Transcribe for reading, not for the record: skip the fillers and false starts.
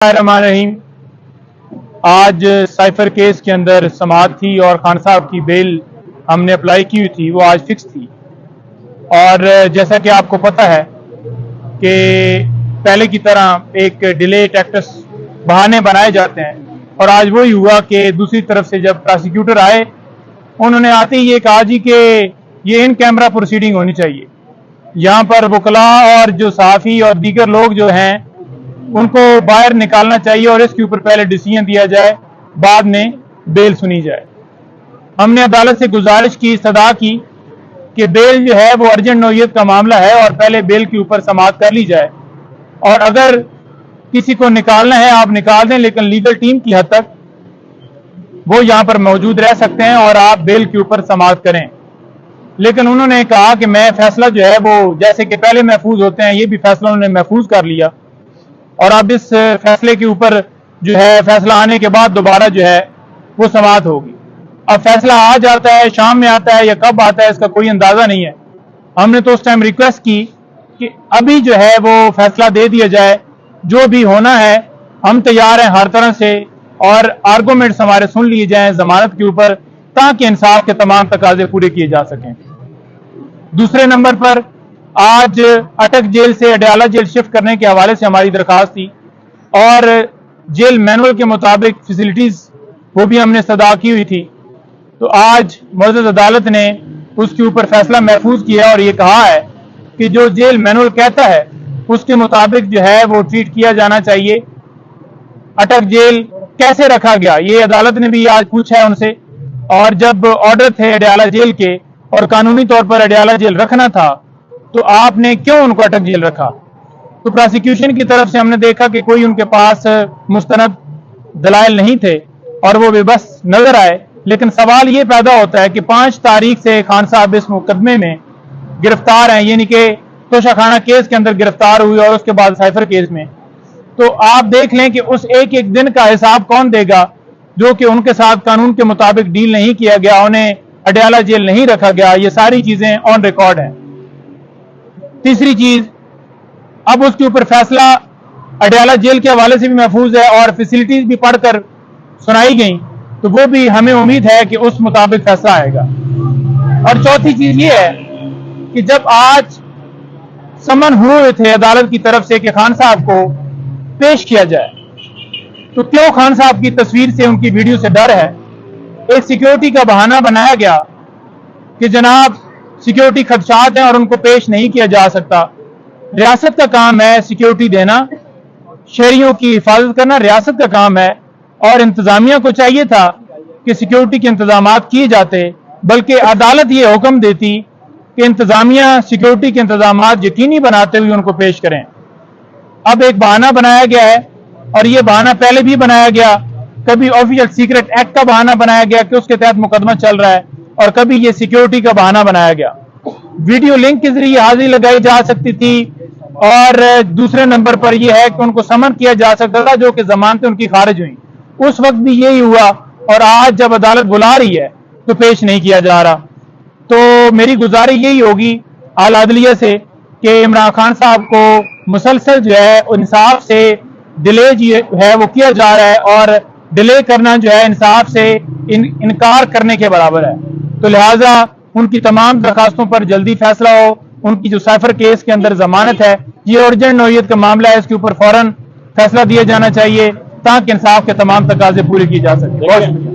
रहीम। आज cipher case के अंदर समाअत थी और खान साहब की बेल हमने अप्लाई की हुई थी, वो आज फिक्स थी। और जैसा कि आपको पता है कि पहले की तरह एक डिले टैक्टिक्स बहाने बनाए जाते हैं, और आज वही हुआ कि दूसरी तरफ से जब प्रोसिक्यूटर आए, उन्होंने आते ही ये कहा जी कि ये इन कैमरा प्रोसीडिंग होनी चाहिए। यहाँ पर वकला और जो सहाफ़ी और दीगर लोग जो हैं उनको बाहर निकालना चाहिए और इसके ऊपर पहले डिसीजन दिया जाए, बाद में बेल सुनी जाए। हमने अदालत से गुजारिश की, सदा की कि बेल जो है वो अर्जेंट नौयत का मामला है और पहले बेल के ऊपर समाअत कर ली जाए, और अगर किसी को निकालना है आप निकाल दें, लेकिन लीगल टीम की हद तक वो यहाँ पर मौजूद रह सकते हैं और आप बेल के ऊपर समाअत करें। लेकिन उन्होंने कहा कि मैं फैसला जो है वो जैसे कि पहले महफूज होते हैं, ये भी फैसला उन्होंने महफूज कर लिया, और अब इस फैसले के ऊपर जो है फैसला आने के बाद दोबारा जो है वो समाअत होगी। अब फैसला आ जाता है, शाम में आता है या कब आता है, इसका कोई अंदाजा नहीं है। हमने तो उस टाइम रिक्वेस्ट की कि अभी जो है वो फैसला दे दिया जाए, जो भी होना है हम तैयार हैं हर तरह से, और आर्गूमेंट्स हमारे सुन लिए जाएं जमानत के ऊपर, ताकि इंसाफ के तमाम तकाजे पूरे किए जा सकें। दूसरे नंबर पर आज अटक जेल से अडयाला जेल शिफ्ट करने के हवाले से हमारी दरखास्त थी, और जेल मैनुअल के मुताबिक फैसिलिटीज वो भी हमने सदा की हुई थी। तो आज मुअज़्ज़ज़ अदालत ने उसके ऊपर फैसला महफूज किया और ये कहा है कि जो जेल मैनुअल कहता है उसके मुताबिक जो है वो ट्रीट किया जाना चाहिए। अटक जेल कैसे रखा गया, ये अदालत ने भी आज पूछा है उनसे, और जब ऑर्डर थे अडयाला जेल के और कानूनी तौर पर अडयाला जेल रखना था, तो आपने क्यों उनको अटक जेल रखा? तो प्रोसिक्यूशन की तरफ से हमने देखा कि कोई उनके पास मुस्तनद दलाइल नहीं थे और वो बेबस नजर आए। लेकिन सवाल ये पैदा होता है कि 5 तारीख से खान साहब इस मुकदमे में गिरफ्तार हैं, यानी कि तोशाखाना केस के अंदर गिरफ्तार हुए और उसके बाद साइफर केस में। तो आप देख लें कि उस एक एक दिन का हिसाब कौन देगा जो कि उनके साथ कानून के मुताबिक डील नहीं किया गया, उन्हें अडयाला जेल नहीं रखा गया। ये सारी चीजें ऑन रिकॉर्ड हैं। तीसरी चीज, अब उसके ऊपर फैसला अडयाला जेल के हवाले से भी महफूज है और फैसिलिटीज भी पढ़कर सुनाई गई, तो वो भी हमें उम्मीद है कि उस मुताबिक फैसला आएगा। और चौथी चीज ये है कि जब आज समन हुए थे अदालत की तरफ से कि खान साहब को पेश किया जाए, तो क्यों खान साहब की तस्वीर से, उनकी वीडियो से डर है? एक सिक्योरिटी का बहाना बनाया गया कि जनाब सिक्योरिटी खदशात हैं और उनको पेश नहीं किया जा सकता। रियासत का काम है सिक्योरिटी देना, शहरियों की हिफाजत करना रियासत का काम है, और इंतजामिया को चाहिए था कि सिक्योरिटी के इंतजामात किए जाते, बल्कि अदालत ये हुक्म देती कि इंतजामिया सिक्योरिटी के इंतजामात यकीनी बनाते हुए उनको पेश करें। अब एक बहाना बनाया गया है, और ये बहाना पहले भी बनाया गया। कभी ऑफिशियल सीक्रेट एक्ट का बहाना बनाया गया कि उसके तहत मुकदमा चल रहा है, और कभी ये सिक्योरिटी का बहाना बनाया गया। वीडियो लिंक के जरिए हाजिरी लगाई जा सकती थी, और दूसरे नंबर पर यह है कि उनको समन किया जा सकता था, जो कि जमानतें उनकी खारिज हुई। उस वक्त भी यही हुआ, और आज जब अदालत बुला रही है तो पेश नहीं किया जा रहा। तो मेरी गुजारिश यही होगी आला अदलिया से कि इमरान खान साहब को मुसलसल जो है इंसाफ से डिले जो है वो किया जा रहा है, और डिले करना जो है इंसाफ से इनकार करने के बराबर है। तो लिहाजा उनकी तमाम दरखास्तों पर जल्दी फैसला हो। उनकी जो साइफर केस के अंदर जमानत है, ये अर्जेंट नौयत का मामला है, इसके ऊपर फौरन फैसला दिया जाना चाहिए ताकि इंसाफ के तमाम तकाजे पूरे किए जा सकें। बहुत शुक्रिया।